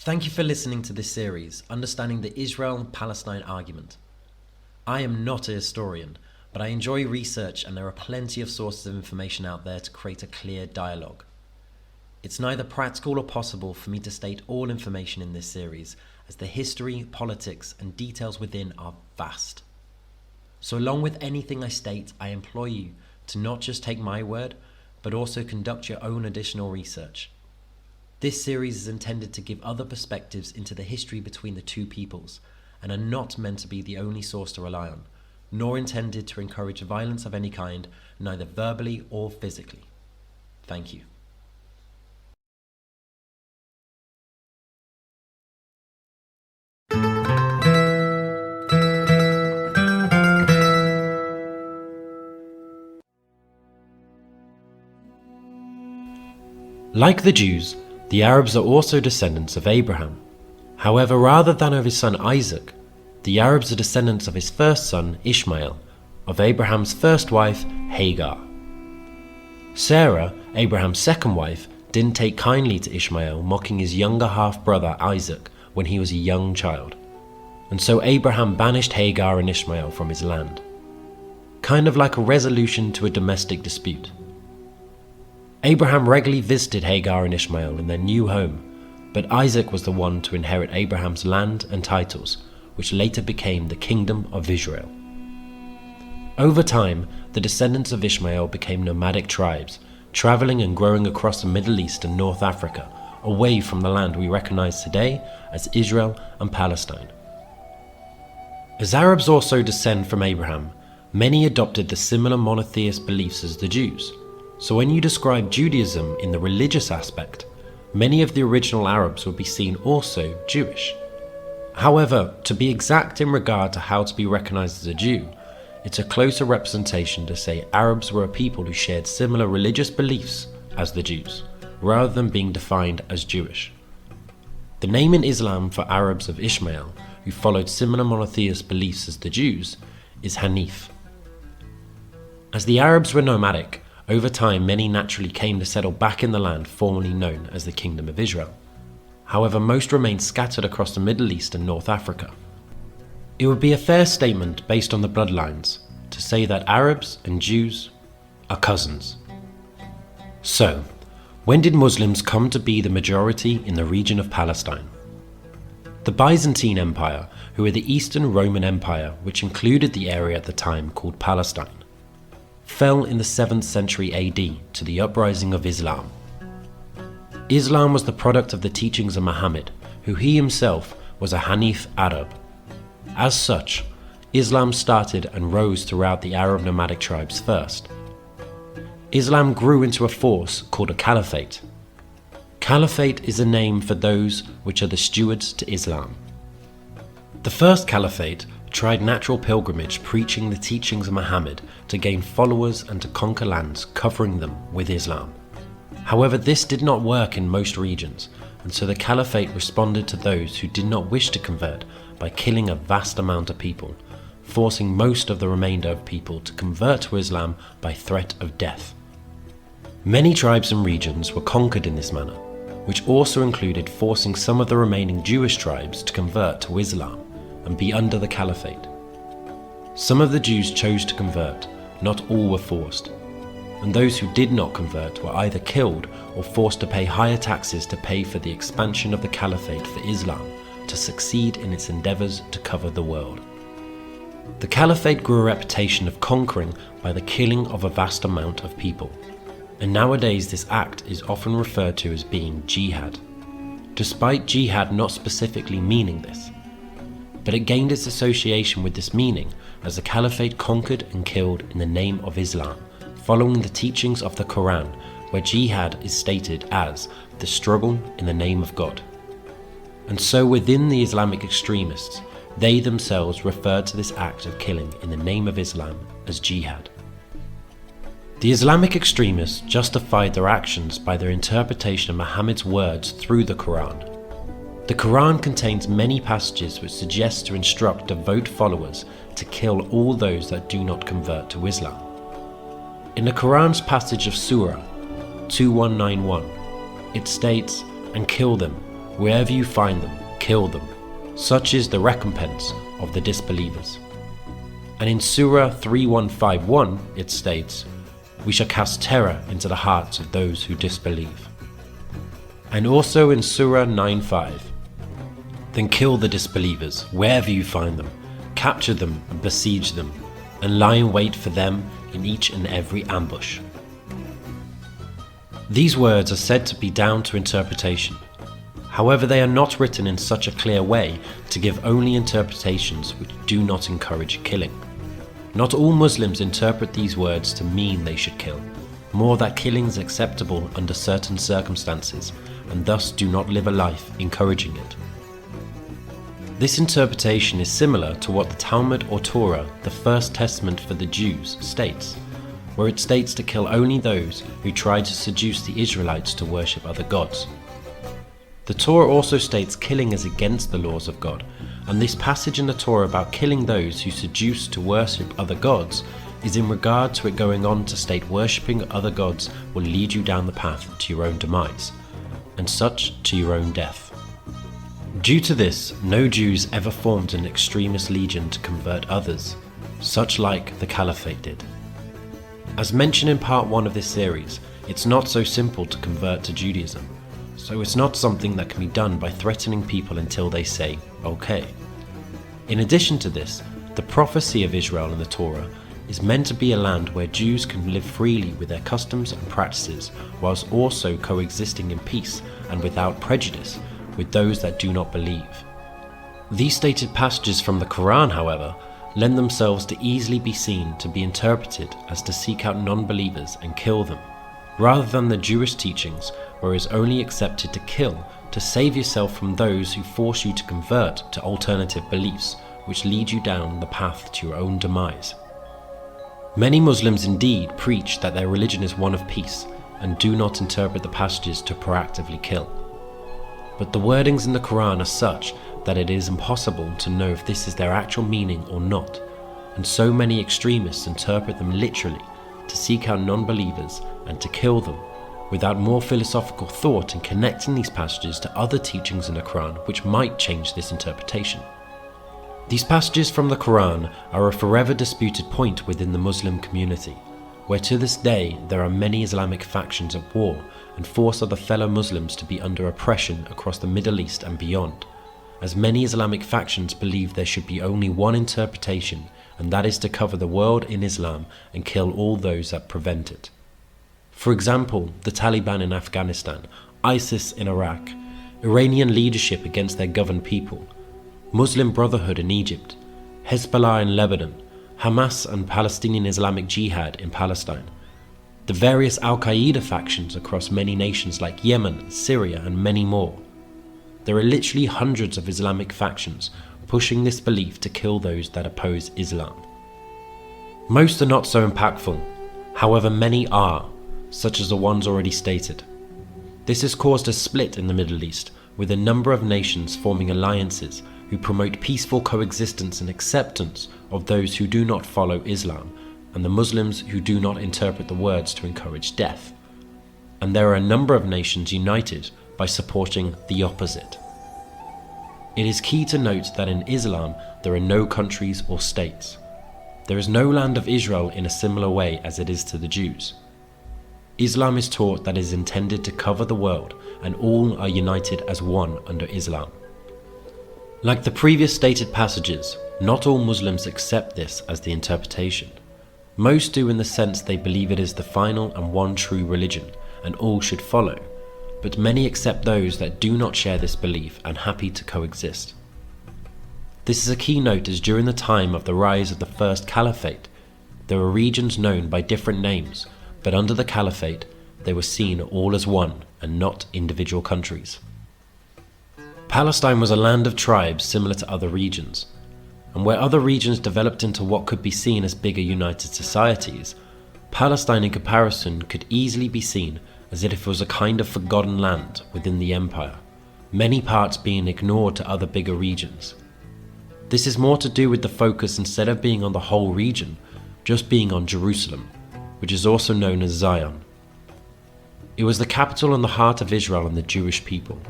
Thank you for listening to this series, Understanding the Israel-Palestine Argument. I am not a historian, but I enjoy research and there are plenty of sources of information out there to create a clear dialogue. It's neither practical or possible for me to state all information in this series, as the history, politics, and details within are vast. So along with anything I state, I implore you to not just take my word, but also conduct your own additional research. This series is intended to give other perspectives into the history between the two peoples, and are not meant to be the only source to rely on, nor intended to encourage violence of any kind, neither verbally or physically. Thank you. Like the Jews, the Arabs are also descendants of Abraham. However, rather than of his son Isaac, the Arabs are descendants of his first son Ishmael, of Abraham's first wife Hagar. Sarah, Abraham's second wife, didn't take kindly to Ishmael mocking his younger half-brother Isaac when he was a young child, and so Abraham banished Hagar and Ishmael from his land. Kind of like a resolution to a domestic dispute. Abraham regularly visited Hagar and Ishmael in their new home, but Isaac was the one to inherit Abraham's land and titles, which later became the Kingdom of Israel. Over time, the descendants of Ishmael became nomadic tribes, traveling and growing across the Middle East and North Africa, away from the land we recognize today as Israel and Palestine. As Arabs also descend from Abraham, many adopted the similar monotheist beliefs as the Jews. So when you describe Judaism in the religious aspect, many of the original Arabs would be seen also Jewish. However, to be exact in regard to how to be recognized as a Jew, it's a closer representation to say Arabs were a people who shared similar religious beliefs as the Jews, rather than being defined as Jewish. The name in Islam for Arabs of Ishmael, who followed similar monotheist beliefs as the Jews, is Hanif. As the Arabs were nomadic, over time many naturally came to settle back in the land formerly known as the Kingdom of Israel. However, most remained scattered across the Middle East and North Africa. It would be a fair statement based on the bloodlines to say that Arabs and Jews are cousins. So, when did Muslims come to be the majority in the region of Palestine? The Byzantine Empire, who were the Eastern Roman Empire, which included the area at the time called Palestine, fell in the 7th century AD to the uprising of Islam. Islam was the product of the teachings of Muhammad, who he himself was a Hanif Arab. As such, Islam started and rose throughout the Arab nomadic tribes first. Islam grew into a force called a caliphate. Caliphate is a name for those which are the stewards to Islam. The first caliphate tried natural pilgrimage, preaching the teachings of Muhammad to gain followers and to conquer lands, covering them with Islam. However, this did not work in most regions, and so the caliphate responded to those who did not wish to convert by killing a vast amount of people, forcing most of the remainder of people to convert to Islam by threat of death. Many tribes and regions were conquered in this manner, which also included forcing some of the remaining Jewish tribes to convert to Islam and be under the caliphate. Some of the Jews chose to convert, not all were forced, and those who did not convert were either killed or forced to pay higher taxes to pay for the expansion of the caliphate for Islam to succeed in its endeavors to cover the world. The caliphate grew a reputation of conquering by the killing of a vast amount of people, and nowadays this act is often referred to as being jihad, despite jihad not specifically meaning this. But it gained its association with this meaning as the caliphate conquered and killed in the name of Islam, following the teachings of the Quran, where jihad is stated as the struggle in the name of God. And so within the Islamic extremists, they themselves referred to this act of killing in the name of Islam as jihad. The Islamic extremists justified their actions by their interpretation of Muhammad's words through the Quran. The Quran contains many passages which suggest to instruct devout followers to kill all those that do not convert to Islam. In the Quran's passage of Surah 2191, it states, "And kill them, Wherever you find them, kill them. Such is the recompense of the disbelievers. And in Surah 3151 it states, "We shall cast terror into the hearts of those who disbelieve." And also in Surah 9:5, "Then kill the disbelievers wherever you find them, capture them and besiege them, and lie in wait for them in each and every ambush." These words are said to be down to interpretation. However, they are not written in such a clear way to give only interpretations which do not encourage killing. Not all Muslims interpret these words to mean they should kill, more that killing is acceptable under certain circumstances, and thus do not live a life encouraging it. This interpretation is similar to what the Talmud or Torah, the first testament for the Jews, states, where it states to kill only those who try to seduce the Israelites to worship other gods. The Torah also states killing is against the laws of God, and this passage in the Torah about killing those who seduce to worship other gods is in regard to it going on to state worshipping other gods will lead you down the path to your own demise, and such to your own death. Due to this, no Jews ever formed an extremist legion to convert others, such like the Caliphate did. As mentioned in part 1 of this series, it's not so simple to convert to Judaism, so it's not something that can be done by threatening people until they say, okay. In addition to this, the prophecy of Israel in the Torah is meant to be a land where Jews can live freely with their customs and practices, whilst also coexisting in peace and without prejudice with those that do not believe. These stated passages from the Quran, however, lend themselves to easily be seen to be interpreted as to seek out non-believers and kill them, rather than the Jewish teachings where it is only accepted to kill to save yourself from those who force you to convert to alternative beliefs which lead you down the path to your own demise. Many Muslims indeed preach that their religion is one of peace and do not interpret the passages to proactively kill. But the wordings in the Quran are such that it is impossible to know if this is their actual meaning or not, and so many extremists interpret them literally to seek out non-believers and to kill them, without more philosophical thought in connecting these passages to other teachings in the Quran which might change this interpretation. These passages from the Quran are a forever disputed point within the Muslim community, where to this day there are many Islamic factions at war and force other fellow Muslims to be under oppression across the Middle East and beyond, as many Islamic factions believe there should be only one interpretation, and that is to cover the world in Islam and kill all those that prevent it. For example, the Taliban in Afghanistan, ISIS in Iraq, Iranian leadership against their governed people, Muslim Brotherhood in Egypt, Hezbollah in Lebanon, Hamas and Palestinian Islamic Jihad in Palestine, the various Al-Qaeda factions across many nations like Yemen, Syria and many more. There are literally hundreds of Islamic factions pushing this belief to kill those that oppose Islam. Most are not so impactful, however many are, such as the ones already stated. This has caused a split in the Middle East, with a number of nations forming alliances who promote peaceful coexistence and acceptance of those who do not follow Islam, and the Muslims who do not interpret the words to encourage death. And there are a number of nations united by supporting the opposite. It is key to note that in Islam there are no countries or states. There is no land of Israel in a similar way as it is to the Jews. Islam is taught that it is intended to cover the world, and all are united as one under Islam. Like the previous stated passages, not all Muslims accept this as the interpretation. Most do in the sense they believe it is the final and one true religion, and all should follow, but many accept those that do not share this belief and happy to coexist. This is a key note, as during the time of the rise of the first caliphate, there were regions known by different names, but under the caliphate they were seen all as one and not individual countries. Palestine was a land of tribes similar to other regions, and where other regions developed into what could be seen as bigger united societies, Palestine in comparison could easily be seen as if it was a kind of forgotten land within the empire, many parts being ignored to other bigger regions. This is more to do with the focus, instead of being on the whole region, just being on Jerusalem, which is also known as Zion. It was the capital and the heart of Israel and the Jewish people.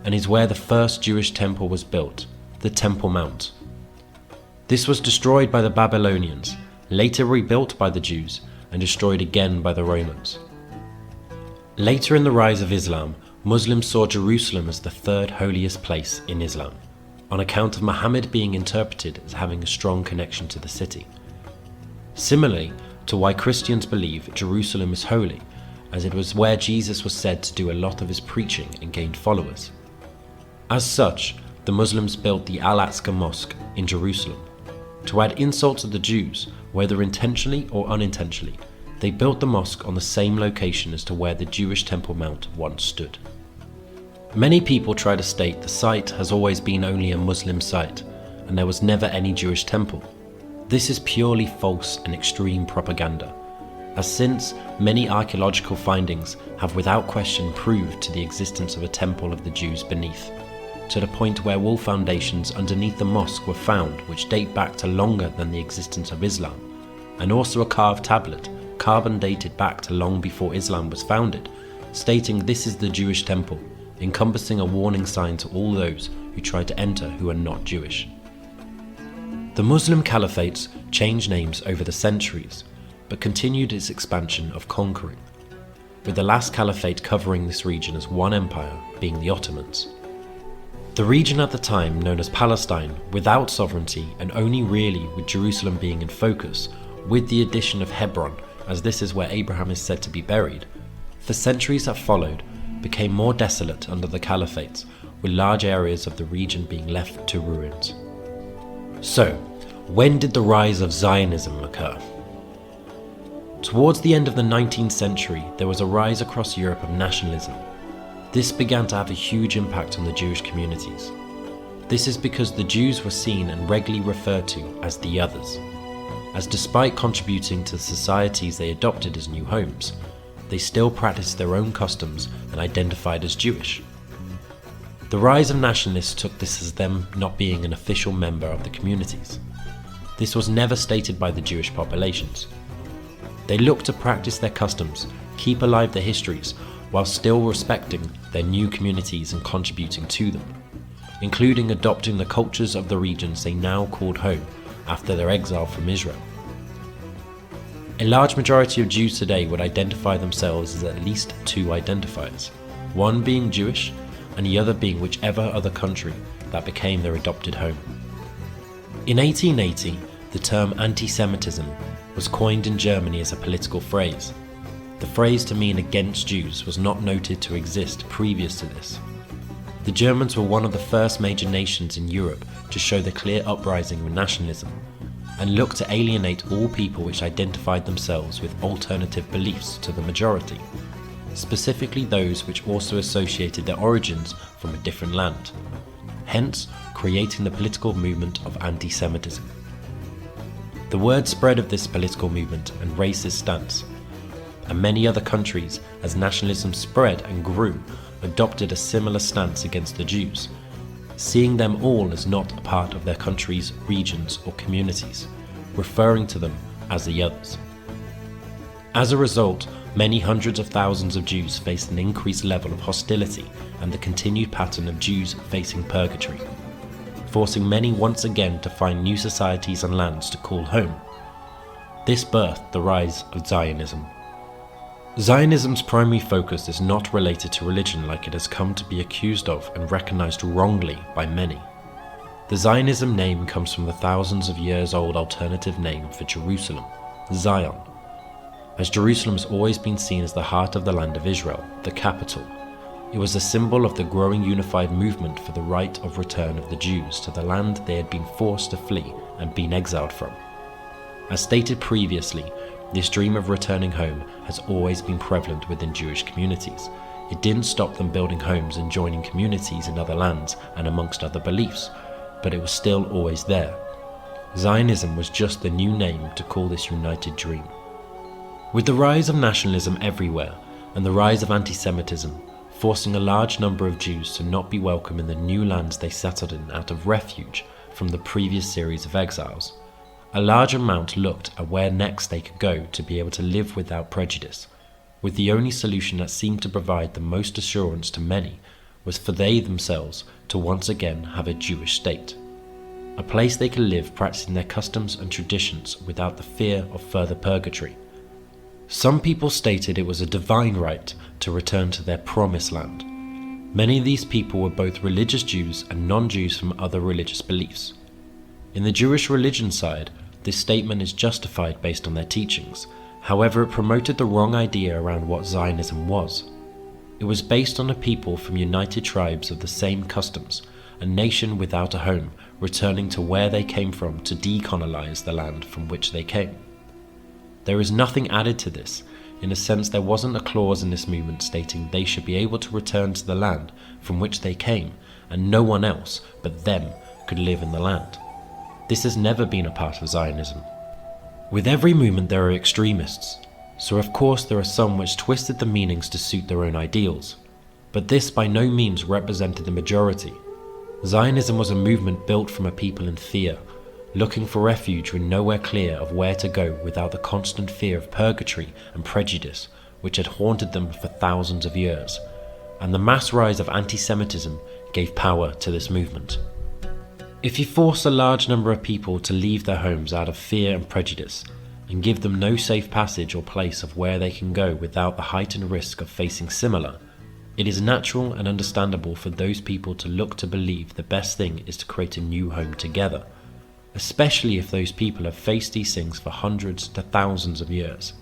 and is where the first Jewish temple was built, the Temple Mount. This was destroyed by the Babylonians, later rebuilt by the Jews, and destroyed again by the Romans. Later in the rise of Islam, Muslims saw Jerusalem as the third holiest place in Islam, on account of Muhammad being interpreted as having a strong connection to the city. Similarly to why Christians believe Jerusalem is holy, as it was where Jesus was said to do a lot of his preaching and gained followers. As such, the Muslims built the Al-Aqsa Mosque in Jerusalem. To add insult to the Jews, whether intentionally or unintentionally, they built the mosque on the same location as to where the Jewish Temple Mount once stood. Many people try to state the site has always been only a Muslim site, and there was never any Jewish temple. This is purely false and extreme propaganda, as since many archaeological findings have without question proved to the existence of a temple of the Jews beneath, to the point where wall foundations underneath the mosque were found which date back to longer than the existence of Islam, and also a carved tablet, carbon dated back to long before Islam was founded, stating this is the Jewish temple, encompassing a warning sign to all those who try to enter who are not Jewish. The Muslim caliphates changed names over the centuries, but continued its expansion of conquering, with the last caliphate covering this region as one empire being the Ottomans. The region at the time known as Palestine, without sovereignty and only really with Jerusalem being in focus, with the addition of Hebron, as this is where Abraham is said to be buried, for centuries that followed, became more desolate under the caliphates, with large areas of the region being left to ruins. So, when did the rise of Zionism occur? Towards the end of the 19th century, there was a rise across Europe of nationalism. This began to have a huge impact on the Jewish communities. This is because the Jews were seen and regularly referred to as the others, as despite contributing to the societies they adopted as new homes, they still practiced their own customs and identified as Jewish. The rise of nationalists took this as them not being an official member of the communities. This was never stated by the Jewish populations. They looked to practice their customs, keep alive their histories, while still respecting their new communities and contributing to them, including adopting the cultures of the regions they now called home after their exile from Israel. A large majority of Jews today would identify themselves as at least two identifiers, one being Jewish and the other being whichever other country that became their adopted home. In 1880, the term anti-Semitism was coined in Germany as a political phrase. The phrase to mean against Jews was not noted to exist previous to this. The Germans were one of the first major nations in Europe to show the clear uprising of nationalism, and looked to alienate all people which identified themselves with alternative beliefs to the majority, specifically those which also associated their origins from a different land, hence creating the political movement of anti-Semitism. The word spread of this political movement and racist stance, and many other countries, as nationalism spread and grew, adopted a similar stance against the Jews, seeing them all as not a part of their countries, regions or communities, referring to them as the others. As a result, many hundreds of thousands of Jews faced an increased level of hostility and the continued pattern of Jews facing purgatory, forcing many once again to find new societies and lands to call home. This birthed the rise of Zionism. Zionism's primary focus is not related to religion like it has come to be accused of and recognized wrongly by many. The Zionism name comes from the thousands of years old alternative name for Jerusalem, Zion, as Jerusalem has always been seen as the heart of the land of Israel, the capital. It was a symbol of the growing unified movement for the right of return of the Jews to the land they had been forced to flee and been exiled from. As stated previously, this dream of returning home has always been prevalent within Jewish communities. It didn't stop them building homes and joining communities in other lands and amongst other beliefs, but it was still always there. Zionism was just the new name to call this united dream. With the rise of nationalism everywhere and the rise of anti-Semitism, forcing a large number of Jews to not be welcome in the new lands they settled in out of refuge from the previous series of exiles, a large amount looked at where next they could go to be able to live without prejudice, with the only solution that seemed to provide the most assurance to many was for they themselves to once again have a Jewish state, a place they could live practicing their customs and traditions without the fear of further purgatory. Some people stated it was a divine right to return to their promised land. Many of these people were both religious Jews and non-Jews from other religious beliefs. In the Jewish religion side, this statement is justified based on their teachings. However, it promoted the wrong idea around what Zionism was. It was based on a people from united tribes of the same customs, a nation without a home, returning to where they came from to decolonize the land from which they came. There is nothing added to this. In a sense, there wasn't a clause in this movement stating they should be able to return to the land from which they came, and no one else but them could live in the land. This has never been a part of Zionism. With every movement there are extremists, so of course there are some which twisted the meanings to suit their own ideals, but this by no means represented the majority. Zionism was a movement built from a people in fear, looking for refuge when nowhere clear of where to go without the constant fear of purgatory and prejudice which had haunted them for thousands of years, and the mass rise of anti-Semitism gave power to this movement. If you force a large number of people to leave their homes out of fear and prejudice, and give them no safe passage or place of where they can go without the heightened risk of facing similar, it is natural and understandable for those people to look to believe the best thing is to create a new home together, especially if those people have faced these things for hundreds to thousands of years.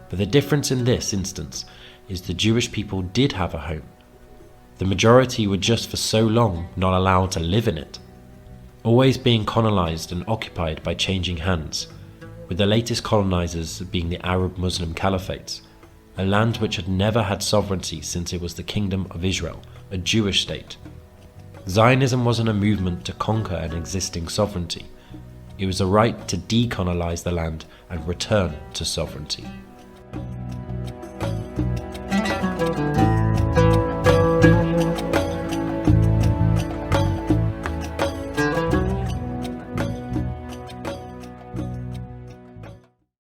But the difference in this instance is the Jewish people did have a home. The majority were just for so long not allowed to live in it, always being colonized and occupied by changing hands, with the latest colonizers being the Arab Muslim caliphates, a land which had never had sovereignty since it was the Kingdom of Israel, a Jewish state. Zionism wasn't a movement to conquer an existing sovereignty. It was a right to decolonize the land and return to sovereignty.